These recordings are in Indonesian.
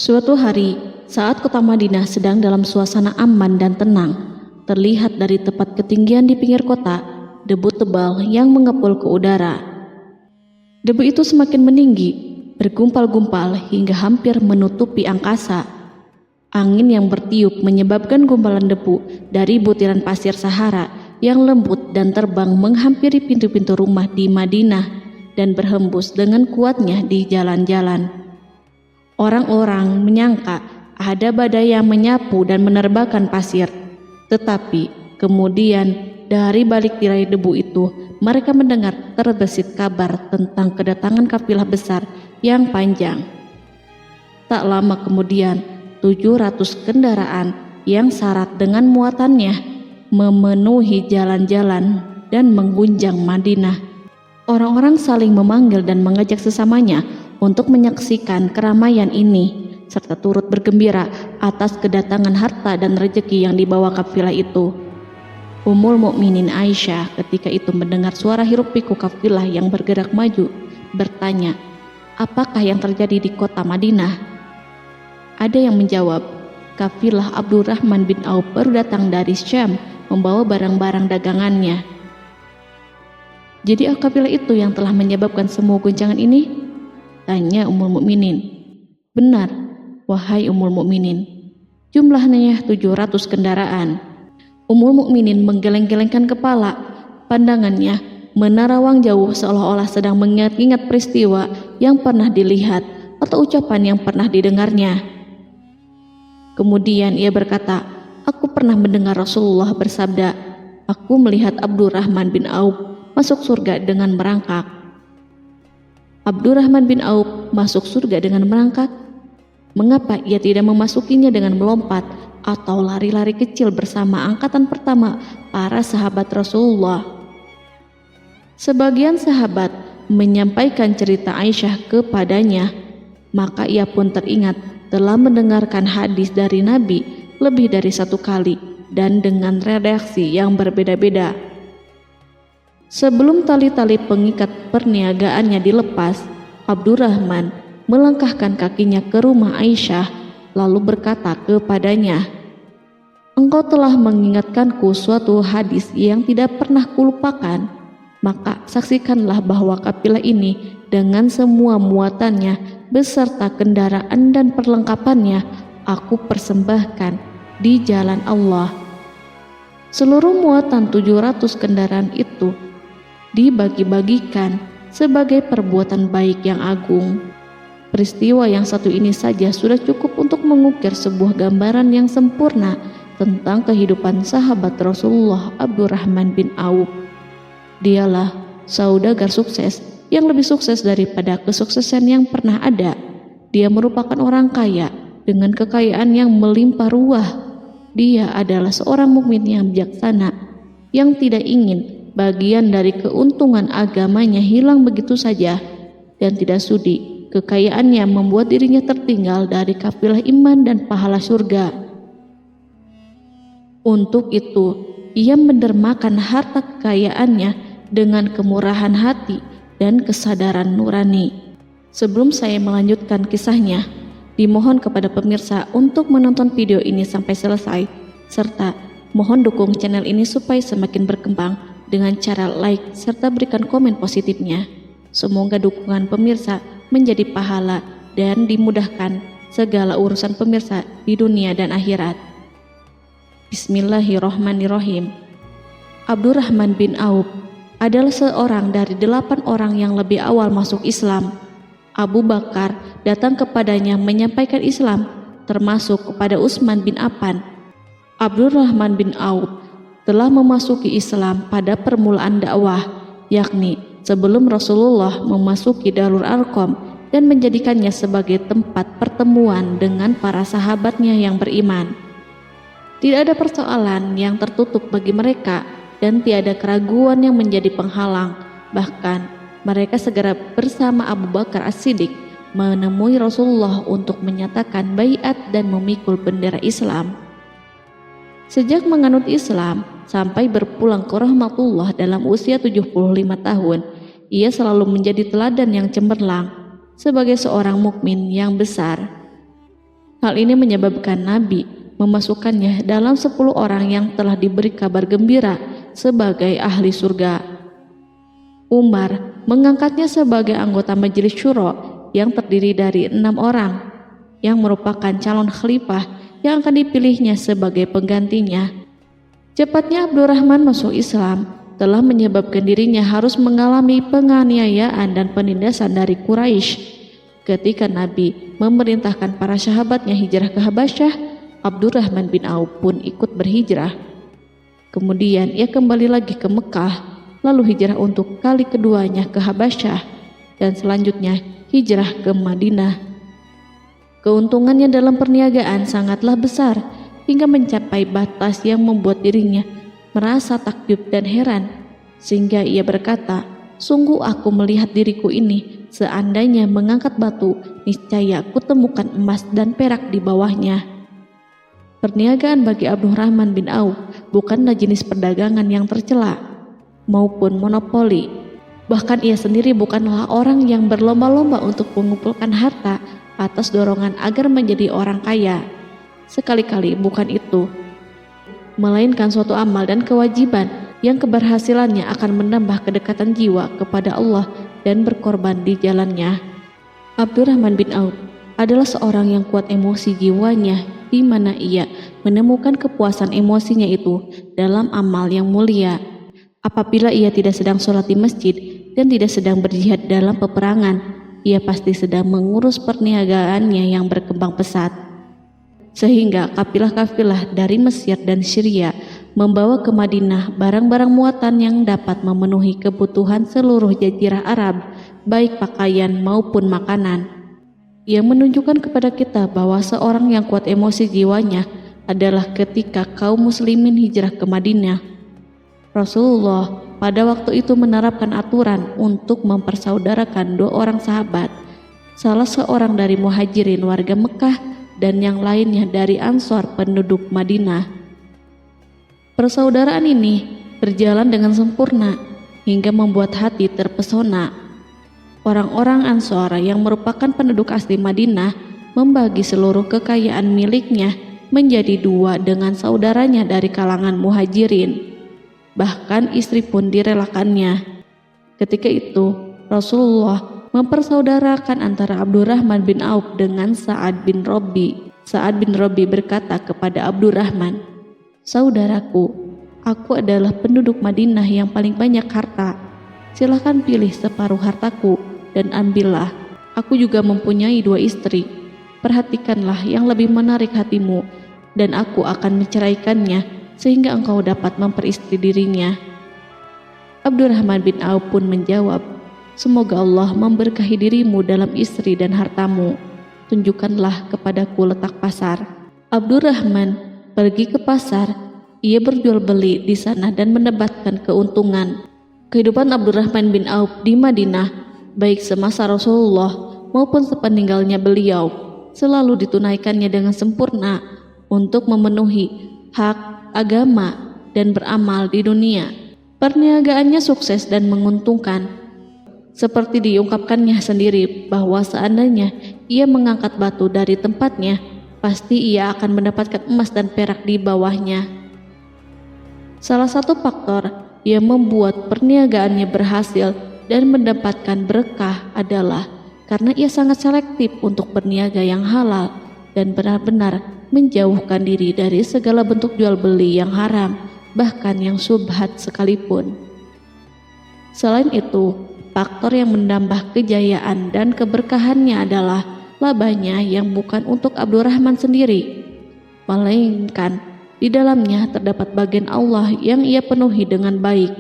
Suatu hari, saat kota Madinah sedang dalam suasana aman dan tenang, terlihat dari tepat ketinggian di pinggir kota, debu tebal yang mengepul ke udara. Debu itu semakin meninggi, bergumpal-gumpal hingga hampir menutupi angkasa. Angin yang bertiup menyebabkan gumpalan debu dari butiran pasir Sahara yang lembut dan terbang menghampiri pintu-pintu rumah di Madinah dan berhembus dengan kuatnya di jalan-jalan. Orang-orang menyangka ada badai yang menyapu dan menerbangkan pasir, tetapi kemudian dari balik tirai debu itu mereka mendengar terbesit kabar tentang kedatangan kafilah besar yang panjang. Tak lama kemudian 700 kendaraan yang syarat dengan muatannya memenuhi jalan-jalan dan mengguncang Madinah. Orang-orang saling memanggil dan mengajak sesamanya untuk menyaksikan keramaian ini, serta turut bergembira atas kedatangan harta dan rezeki yang dibawa kafilah itu. Ummul Mukminin Aisyah ketika itu mendengar suara hiruk-pikuk kafilah yang bergerak maju, bertanya, apakah yang terjadi di kota Madinah? Ada yang menjawab, kafilah Abdurrahman bin Auf baru datang dari Syam membawa barang-barang dagangannya. Jadi kafilah itu yang telah menyebabkan semua guncangan ini? Tanya Ummul Mukminin. Benar, wahai Ummul Mukminin. Jumlahnya 700 kendaraan. Ummul Mukminin menggeleng-gelengkan kepala. Pandangannya menerawang jauh seolah-olah sedang mengingat-ingat peristiwa yang pernah dilihat atau ucapan yang pernah didengarnya. Kemudian ia berkata, aku pernah mendengar Rasulullah bersabda, aku melihat Abdurrahman bin Auf masuk surga dengan merangkak. Abdurrahman bin Auf masuk surga dengan merangkak? Mengapa ia tidak memasukinya dengan melompat atau lari-lari kecil bersama angkatan pertama para sahabat Rasulullah? Sebagian sahabat menyampaikan cerita Aisyah kepadanya, maka ia pun teringat telah mendengarkan hadis dari Nabi lebih dari satu kali dan dengan redaksi yang berbeda-beda. Sebelum tali-tali pengikat perniagaannya dilepas, Abdurrahman melangkahkan kakinya ke rumah Aisyah lalu berkata kepadanya, engkau telah mengingatkanku suatu hadis yang tidak pernah kulupakan, maka saksikanlah bahwa kafilah ini dengan semua muatannya beserta kendaraan dan perlengkapannya aku persembahkan di jalan Allah. Seluruh muatan 700 kendaraan itu dibagi-bagikan sebagai perbuatan baik yang agung. Peristiwa yang satu ini saja sudah cukup untuk mengukir sebuah gambaran yang sempurna tentang kehidupan sahabat Rasulullah Abdurrahman bin Auf. Dialah saudagar sukses yang lebih sukses daripada kesuksesan yang pernah ada. Dia merupakan orang kaya dengan kekayaan yang melimpah ruah. Dia adalah seorang mukmin yang bijaksana yang tidak ingin bagian dari keuntungan agamanya hilang begitu saja dan tidak sudi kekayaannya membuat dirinya tertinggal dari kafilah iman dan pahala surga. Untuk itu, ia mendermakan harta kekayaannya dengan kemurahan hati dan kesadaran nurani. Sebelum saya melanjutkan kisahnya, dimohon kepada pemirsa untuk menonton video ini sampai selesai, serta mohon dukung channel ini supaya semakin berkembang dengan cara like serta berikan komen positifnya. Semoga dukungan pemirsa menjadi pahala dan dimudahkan segala urusan pemirsa di dunia dan akhirat. Bismillahirrohmanirrohim. Abdurrahman bin Auf adalah seorang dari 8 orang yang lebih awal masuk Islam. Abu Bakar datang kepadanya menyampaikan Islam, termasuk kepada Utsman bin Affan. Abdurrahman bin Auf telah memasuki Islam pada permulaan dakwah, yakni sebelum Rasulullah memasuki Darul Arqam dan menjadikannya sebagai tempat pertemuan dengan para sahabatnya yang beriman. Tidak ada persoalan yang tertutup bagi mereka dan tiada keraguan yang menjadi penghalang. Bahkan mereka segera bersama Abu Bakar As-Siddiq menemui Rasulullah untuk menyatakan baiat dan memikul bendera Islam. Sejak menganut Islam sampai berpulang ke rahmatullah dalam usia 75 tahun, ia selalu menjadi teladan yang cemerlang sebagai seorang mukmin yang besar. Hal ini menyebabkan Nabi memasukkannya dalam 10 orang yang telah diberi kabar gembira sebagai ahli surga. Umar mengangkatnya sebagai anggota majelis syuro yang terdiri dari 6 orang yang merupakan calon khalifah yang akan dipilihnya sebagai penggantinya. Cepatnya Abdurrahman masuk Islam telah menyebabkan dirinya harus mengalami penganiayaan dan penindasan dari Quraisy. Ketika Nabi memerintahkan para sahabatnya hijrah ke Habasyah, Abdurrahman bin Auf pun ikut berhijrah. Kemudian ia kembali lagi ke Mekah, lalu hijrah untuk kali keduanya ke Habasyah, dan selanjutnya hijrah ke Madinah. Keuntungannya dalam perniagaan sangatlah besar, hingga mencapai batas yang membuat dirinya merasa takjub dan heran, sehingga ia berkata, "Sungguh aku melihat diriku ini, seandainya mengangkat batu, niscaya aku temukan emas dan perak di bawahnya." Perniagaan bagi Abdurrahman bin Auf bukanlah jenis perdagangan yang tercela maupun monopoli. Bahkan ia sendiri bukanlah orang yang berlomba-lomba untuk mengumpulkan harta atas dorongan agar menjadi orang kaya. Sekali-kali bukan itu, melainkan suatu amal dan kewajiban yang keberhasilannya akan menambah kedekatan jiwa kepada Allah dan berkorban di jalannya. Abdurrahman bin Auf adalah seorang yang kuat emosi jiwanya, di mana ia menemukan kepuasan emosinya itu dalam amal yang mulia. Apabila ia tidak sedang sholat di masjid dan tidak sedang berjihad dalam peperangan, ia pasti sedang mengurus perniagaannya yang berkembang pesat. Sehingga kafilah-kafilah dari Mesir dan Syria membawa ke Madinah barang-barang muatan yang dapat memenuhi kebutuhan seluruh jazirah Arab, baik pakaian maupun makanan. Yang menunjukkan kepada kita bahwa seorang yang kuat emosi jiwanya adalah ketika kaum muslimin hijrah ke Madinah. Rasulullah pada waktu itu menerapkan aturan untuk mempersaudarakan 2 orang sahabat, salah seorang dari muhajirin warga Mekah dan yang lainnya dari Ansor penduduk Madinah. Persaudaraan ini berjalan dengan sempurna hingga membuat hati terpesona. Orang-orang Ansor yang merupakan penduduk asli Madinah membagi seluruh kekayaan miliknya menjadi 2 dengan saudaranya dari kalangan muhajirin. Bahkan istri pun direlakannya. Ketika itu Rasulullah mempersaudarakan antara Abdurrahman bin Auf dengan Sa'ad bin Rabi. Sa'ad bin Rabi berkata kepada Abdurrahman, "Saudaraku, aku adalah penduduk Madinah yang paling banyak harta. Silahkan pilih separuh hartaku dan ambillah. Aku juga mempunyai 2 istri. Perhatikanlah yang lebih menarik hatimu, dan aku akan menceraikannya sehingga engkau dapat memperistri dirinya." Abdurrahman bin Auf pun menjawab, "Semoga Allah memberkahi dirimu dalam istri dan hartamu. Tunjukkanlah kepadaku letak pasar." Abdurrahman pergi ke pasar. Ia berjual beli di sana dan mendapatkan keuntungan. Kehidupan Abdurrahman bin Auf di Madinah, baik semasa Rasulullah maupun sepeninggalnya beliau, selalu ditunaikannya dengan sempurna untuk memenuhi hak agama dan beramal di dunia. Perniagaannya sukses dan menguntungkan. Seperti diungkapkannya sendiri bahwa seandainya ia mengangkat batu dari tempatnya, pasti ia akan mendapatkan emas dan perak di bawahnya. Salah satu faktor yang membuat perniagaannya berhasil dan mendapatkan berkah adalah karena ia sangat selektif untuk berniaga yang halal dan benar-benar menjauhkan diri dari segala bentuk jual beli yang haram, bahkan yang syubhat sekalipun. Selain itu, faktor yang menambah kejayaan dan keberkahannya adalah labanya yang bukan untuk Abdurrahman sendiri, melainkan di dalamnya terdapat bagian Allah yang ia penuhi dengan baik.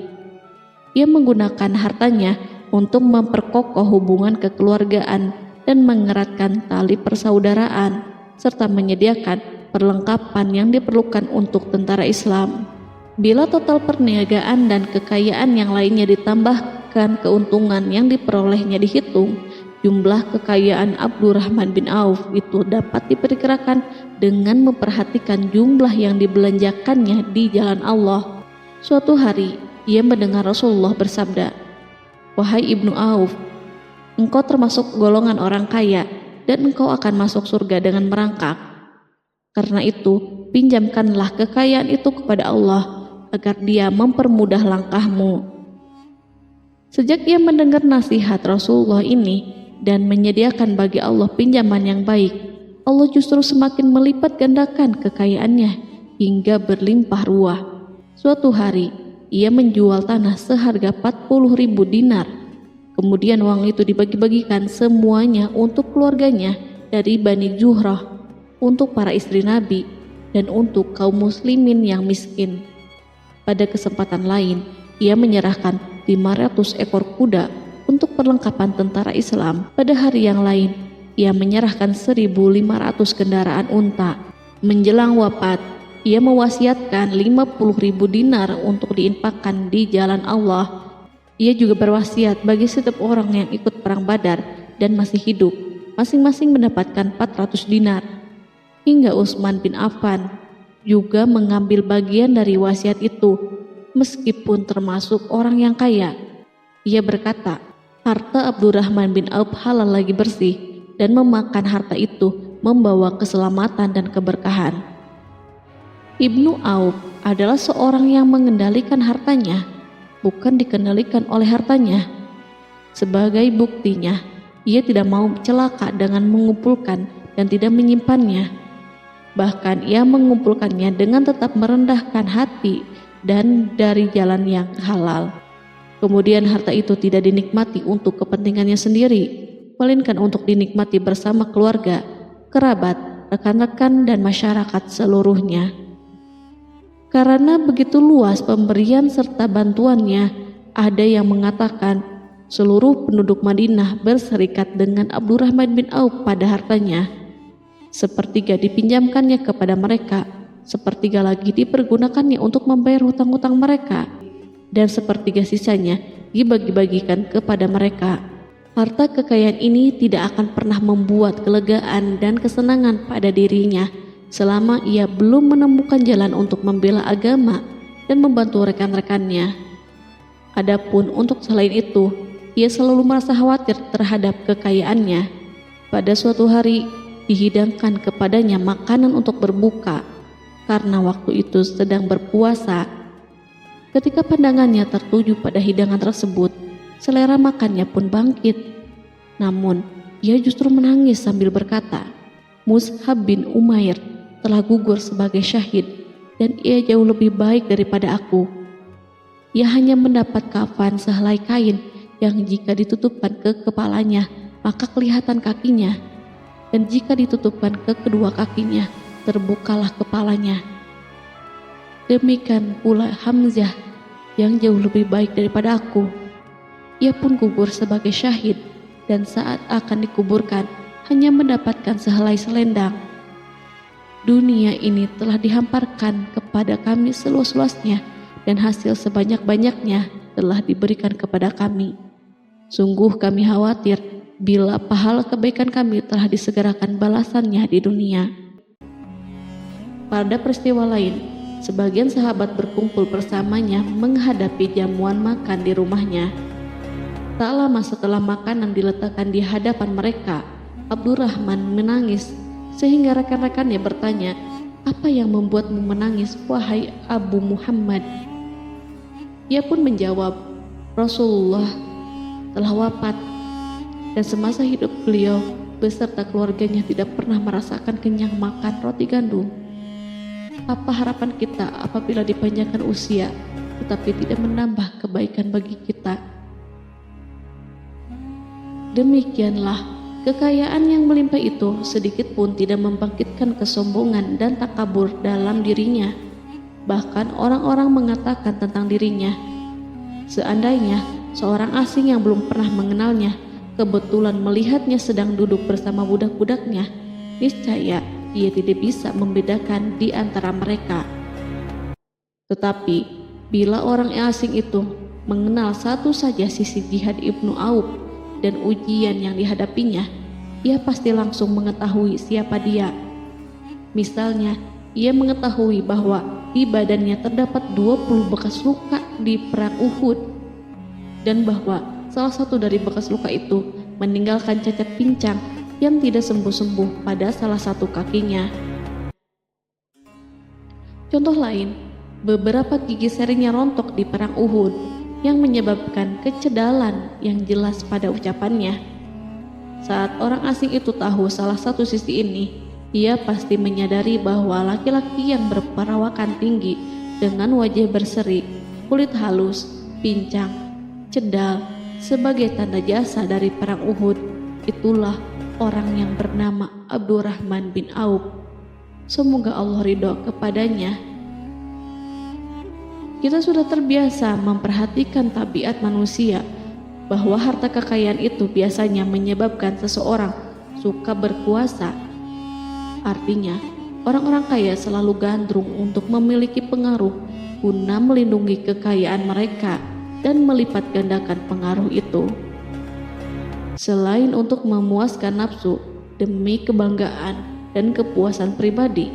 Ia menggunakan hartanya untuk memperkokoh hubungan kekeluargaan dan mengeratkan tali persaudaraan, serta menyediakan perlengkapan yang diperlukan untuk tentara Islam. Bila total perniagaan dan kekayaan yang lainnya ditambahkan keuntungan yang diperolehnya dihitung, jumlah kekayaan Abdurrahman bin Auf itu dapat diperkirakan dengan memperhatikan jumlah yang dibelanjakannya di jalan Allah. Suatu hari, ia mendengar Rasulullah bersabda, "Wahai Ibnu Auf, engkau termasuk golongan orang kaya dan engkau akan masuk surga dengan merangkak." Karena itu, pinjamkanlah kekayaan itu kepada Allah agar Dia mempermudah langkahmu." Sejak ia mendengar nasihat Rasulullah ini dan menyediakan bagi Allah pinjaman yang baik, Allah justru semakin melipat gandakan kekayaannya hingga berlimpah ruah. Suatu hari, ia menjual tanah seharga 40.000 dinar. Kemudian uang itu dibagi-bagikan semuanya untuk keluarganya dari Bani Zuhrah, untuk para istri Nabi, dan untuk kaum muslimin yang miskin. Pada kesempatan lain, ia menyerahkan 500 ekor kuda untuk perlengkapan tentara Islam. Pada hari yang lain, ia menyerahkan 1.500 kendaraan unta. Menjelang wafat, ia mewasiatkan 50.000 dinar untuk diinfakkan di jalan Allah. Ia juga berwasiat bagi setiap orang yang ikut perang Badar dan masih hidup, masing-masing mendapatkan 400 dinar. Hingga Utsman bin Affan juga mengambil bagian dari wasiat itu, meskipun termasuk orang yang kaya. Ia berkata, harta Abdurrahman bin Auf halal lagi bersih, dan memakan harta itu membawa keselamatan dan keberkahan. Ibnu Auf adalah seorang yang mengendalikan hartanya, bukan dikendalikan oleh hartanya. Sebagai buktinya, ia tidak mau celaka dengan mengumpulkan dan tidak menyimpannya. Bahkan ia mengumpulkannya dengan tetap merendahkan hati dan dari jalan yang halal. Kemudian harta itu tidak dinikmati untuk kepentingannya sendiri, melainkan untuk dinikmati bersama keluarga, kerabat, rekan-rekan, dan masyarakat seluruhnya. Karena begitu luas pemberian serta bantuannya, ada yang mengatakan seluruh penduduk Madinah berserikat dengan Abdurrahman bin Auf pada hartanya. Sepertiga dipinjamkannya kepada mereka, sepertiga lagi dipergunakannya untuk membayar hutang-hutang mereka, dan sepertiga sisanya dibagi-bagikan kepada mereka. Harta kekayaan ini tidak akan pernah membuat kelegaan dan kesenangan pada dirinya selama ia belum menemukan jalan untuk membela agama dan membantu rekan-rekannya. Adapun untuk selain itu, ia selalu merasa khawatir terhadap kekayaannya. Pada suatu hari, dihidangkan kepadanya makanan untuk berbuka karena waktu itu sedang berpuasa. Ketika pandangannya tertuju pada hidangan tersebut, selera makannya pun bangkit. Namun, ia justru menangis sambil berkata, "Mus'hab bin Umair telah gugur sebagai syahid dan ia jauh lebih baik daripada aku. Ia hanya mendapat kafan sehelai kain yang jika ditutupkan ke kepalanya, maka kelihatan kakinya, dan jika ditutupkan ke kedua kakinya, terbukalah kepalanya. Demikian pula Hamzah yang jauh lebih baik daripada aku. Ia pun gugur sebagai syahid, dan saat akan dikuburkan hanya mendapatkan sehelai selendang. Dunia ini telah dihamparkan kepada kami seluas-luasnya, dan hasil sebanyak-banyaknya telah diberikan kepada kami. Sungguh kami khawatir bila pahala kebaikan kami telah disegerakan balasannya di dunia." Pada peristiwa lain, sebagian sahabat berkumpul bersamanya menghadapi jamuan makan di rumahnya. Tak lama setelah makanan diletakkan di hadapan mereka, Abdurrahman menangis sehingga rekan-rekannya bertanya, "Apa yang membuatmu menangis, wahai Abu Muhammad?" Ia pun menjawab, "Rasulullah telah wafat, dan semasa hidup beliau beserta keluarganya tidak pernah merasakan kenyang makan roti gandum. Apa harapan kita apabila dipanjangkan usia tetapi tidak menambah kebaikan bagi kita?" Demikianlah, kekayaan yang melimpah itu sedikit pun tidak membangkitkan kesombongan dan takabur dalam dirinya. Bahkan orang-orang mengatakan tentang dirinya, seandainya seorang asing yang belum pernah mengenalnya kebetulan melihatnya sedang duduk bersama budak-budaknya, niscaya ia tidak bisa membedakan di antara mereka. Tetapi bila orang asing itu mengenal satu saja sisi jihad Ibnu Auf dan ujian yang dihadapinya, ia pasti langsung mengetahui siapa dia. Misalnya, ia mengetahui bahwa di badannya terdapat 20 bekas luka di perang Uhud, dan bahwa salah satu dari bekas luka itu meninggalkan cacat pincang yang tidak sembuh-sembuh pada salah satu kakinya. Contoh lain, beberapa gigi serinya rontok di perang Uhud yang menyebabkan kecedalan yang jelas pada ucapannya. Saat orang asing itu tahu salah satu sisi ini, ia pasti menyadari bahwa laki-laki yang berperawakan tinggi dengan wajah berseri, kulit halus, pincang, cedal sebagai tanda jasa dari perang Uhud, itulah orang yang bernama Abdurrahman bin Auf. Semoga Allah ridho kepadanya. Kita sudah terbiasa memperhatikan tabiat manusia, bahwa harta kekayaan itu biasanya menyebabkan seseorang suka berkuasa. Artinya, orang-orang kaya selalu gandrung untuk memiliki pengaruh guna melindungi kekayaan mereka dan melipat gandakan pengaruh itu. Selain untuk memuaskan nafsu demi kebanggaan dan kepuasan pribadi,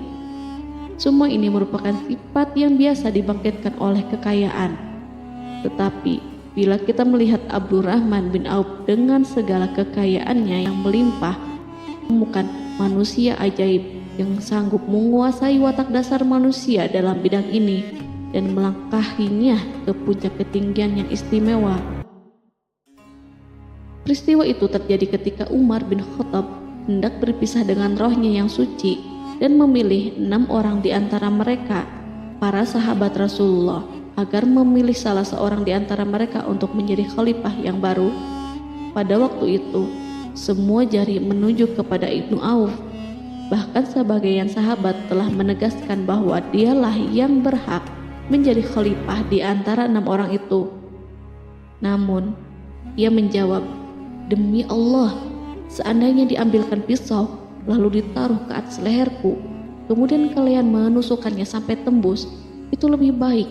semua ini merupakan sifat yang biasa dibangkitkan oleh kekayaan. Tetapi bila kita melihat Abdurrahman bin Auf dengan segala kekayaannya yang melimpah, menemukan manusia ajaib yang sanggup menguasai watak dasar manusia dalam bidang ini dan melangkahinya ke puncak ketinggian yang istimewa. Peristiwa itu terjadi ketika Umar bin Khattab hendak berpisah dengan rohnya yang suci dan memilih 6 orang di antara mereka, para sahabat Rasulullah, agar memilih salah seorang di antara mereka untuk menjadi khalifah yang baru. Pada waktu itu, semua jari menunjuk kepada Ibnu Auf. Bahkan sebagian sahabat telah menegaskan bahwa dialah yang berhak menjadi khalifah di antara 6 orang itu. Namun, ia menjawab, "Demi Allah, seandainya diambilkan pisau lalu ditaruh ke atas leherku, kemudian kalian menusukkannya sampai tembus, itu lebih baik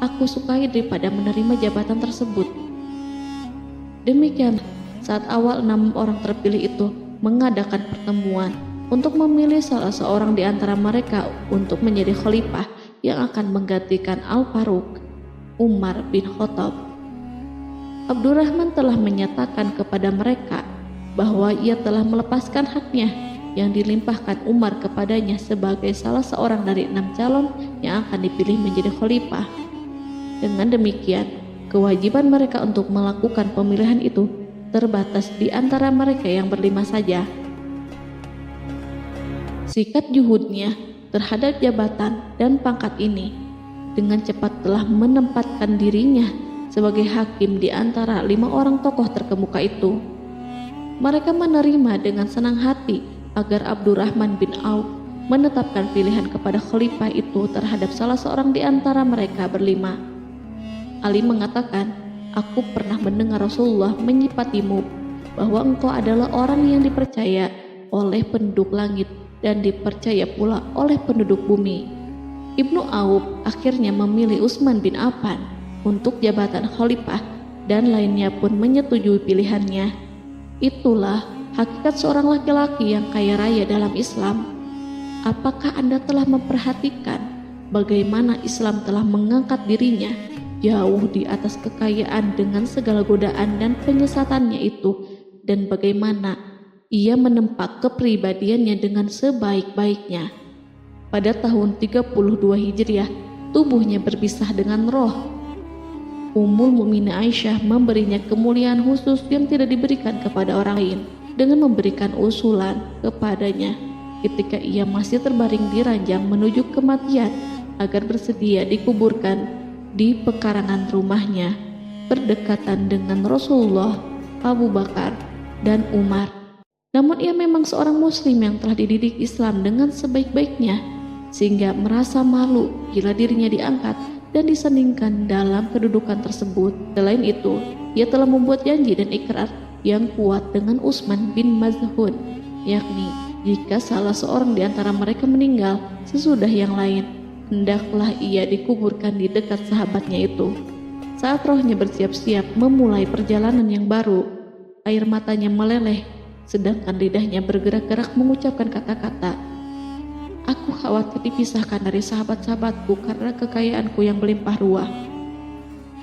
aku sukai daripada menerima jabatan tersebut." Demikian, saat awal 6 orang terpilih itu mengadakan pertemuan untuk memilih salah seorang di antara mereka untuk menjadi khalifah yang akan menggantikan Al-Faruq, Umar bin Khattab, Abdurrahman telah menyatakan kepada mereka bahwa ia telah melepaskan haknya yang dilimpahkan Umar kepadanya sebagai salah seorang dari 6 calon yang akan dipilih menjadi khalifah. Dengan demikian, kewajiban mereka untuk melakukan pemilihan itu terbatas di antara mereka yang berlima saja. Sikat juhudnya terhadap jabatan dan pangkat ini dengan cepat telah menempatkan dirinya sebagai hakim di antara 5 orang tokoh terkemuka itu. Mereka menerima dengan senang hati agar Abdurrahman bin Auf menetapkan pilihan kepada khalifah itu terhadap salah seorang di antara mereka berlima. Ali mengatakan, "Aku pernah mendengar Rasulullah menyifatimu bahwa engkau adalah orang yang dipercaya oleh penduduk langit dan dipercaya pula oleh penduduk bumi." Ibnu Auf akhirnya memilih Utsman bin Affan untuk jabatan khalifah dan lainnya pun menyetujui pilihannya. Itulah hakikat seorang laki-laki yang kaya raya dalam Islam. Apakah Anda telah memperhatikan bagaimana Islam telah mengangkat dirinya jauh di atas kekayaan dengan segala godaan dan penyesatannya itu, dan bagaimana ia menempa kepribadiannya dengan sebaik-baiknya? Pada tahun 32 Hijriah, tubuhnya berpisah dengan roh. Ummul Mukminin Aisyah memberinya kemuliaan khusus yang tidak diberikan kepada orang lain dengan memberikan usulan kepadanya ketika ia masih terbaring di ranjang menuju kematian agar bersedia dikuburkan di pekarangan rumahnya berdekatan dengan Rasulullah, Abu Bakar, dan Umar. Namun ia memang seorang muslim yang telah dididik Islam dengan sebaik-baiknya, sehingga merasa malu bila dirinya diangkat dan disandingkan dalam kedudukan tersebut. Selain itu, ia telah membuat janji dan ikrar yang kuat dengan Utsman bin Maz'un, yakni jika salah seorang di antara mereka meninggal sesudah yang lain, hendaklah ia dikuburkan di dekat sahabatnya itu. Saat rohnya bersiap-siap memulai perjalanan yang baru, air matanya meleleh, sedangkan lidahnya bergerak-gerak mengucapkan kata-kata, "Aku khawatir dipisahkan dari sahabat-sahabatku karena kekayaanku yang melimpah ruah."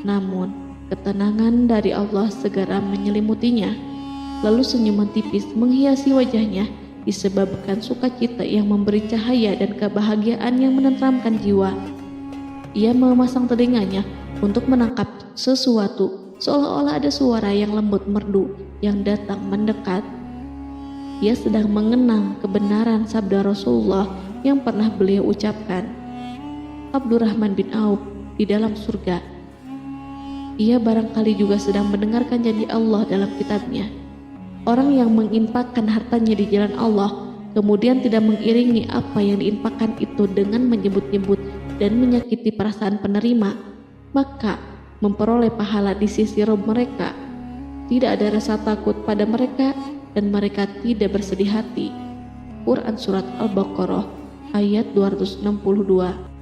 Namun, ketenangan dari Allah segera menyelimutinya. Lalu senyuman tipis menghiasi wajahnya disebabkan sukacita yang memberi cahaya dan kebahagiaan yang menenteramkan jiwa. Ia memasang telinganya untuk menangkap sesuatu, seolah-olah ada suara yang lembut merdu yang datang mendekat. Ia sedang mengenang kebenaran sabda Rasulullah yang pernah beliau ucapkan, Abdurrahman bin Auf di dalam surga. Ia barangkali juga sedang mendengarkan janji Allah dalam kitabnya. Orang yang menginfakkan hartanya di jalan Allah, kemudian tidak mengiringi apa yang diinfakkan itu dengan menyebut-nyebut dan menyakiti perasaan penerima, maka memperoleh pahala di sisi Rabb mereka. Tidak ada rasa takut pada mereka dan mereka tidak bersedih hati. Quran Surat Al-Baqarah ayat 262.